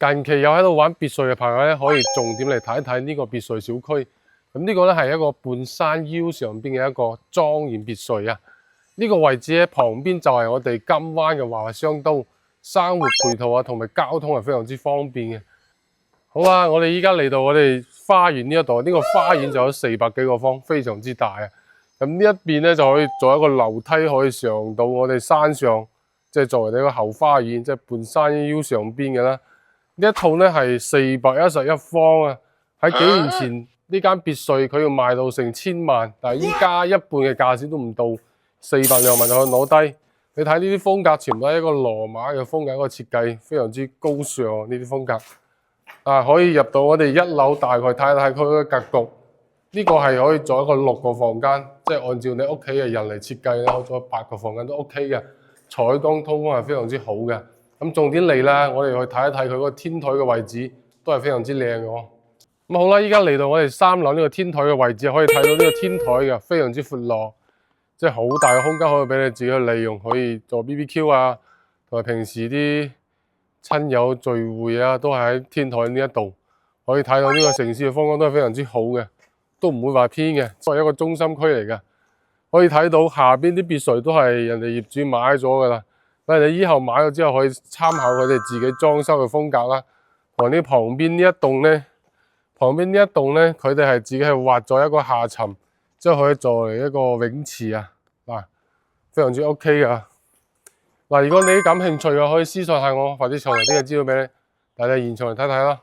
近期有喺度玩別墅嘅朋友咧，可以重點嚟睇一睇呢個別墅小區。咁呢個咧係一個半山腰上邊嘅一個莊嚴別墅啊！呢個位置咧旁邊就係我哋金灣嘅華商都，生活配套啊同埋交通係非常之方便嘅。好啊，我哋依家嚟到我哋花園呢一度，呢個花園就有400幾個方，非常之大啊！咁呢一邊咧就可以做一個樓梯，可以上到我哋山上，即係作為你個後花園，即係半山腰上邊嘅啦。呢一套咧係411方啊！喺幾年前呢間別墅佢要賣到成1000萬，但係依家一半嘅價錢都唔到，400兩萬就可以攞低。你睇呢啲風格，全部都係一個羅馬嘅風格，一個設計非常之高尚呢啲風格。啊，可以入到我哋1樓，大概睇睇佢嘅格局。呢個係可以做一個6個房間，即係按照你屋企嘅人嚟設計咧，可以做8個房間都 OK 嘅。採光通風係非常之好嘅。咁重點嚟啦，我哋去睇一睇佢嗰個天台嘅位置，都係非常之靚嘅喎。咁好啦，依家嚟到我哋3樓呢個天台嘅位置，可以睇到呢個天台嘅非常之闊落，即係好大嘅空間可以俾你自己去利用，可以做 BBQ 啊，同埋平時啲親友聚會啊，都係喺天台呢一度，可以睇到呢個城市嘅風光都係非常之好嘅，都唔會話偏嘅，作為一個中心區嚟嘅。可以睇到下邊啲別墅都係人哋業主買咗㗎啦。但係你以後買咗之後，可以參考佢哋自己裝修嘅風格啦。同埋呢旁邊呢一棟咧，佢哋係自己係挖咗一個下沉，即係可以作為一個泳池啊，嗱，非常之 OK 噶。嗱，如果你感興趣嘅，可以私信下我，或者詳細啲嘅資料俾你，帶你現場嚟睇睇啦。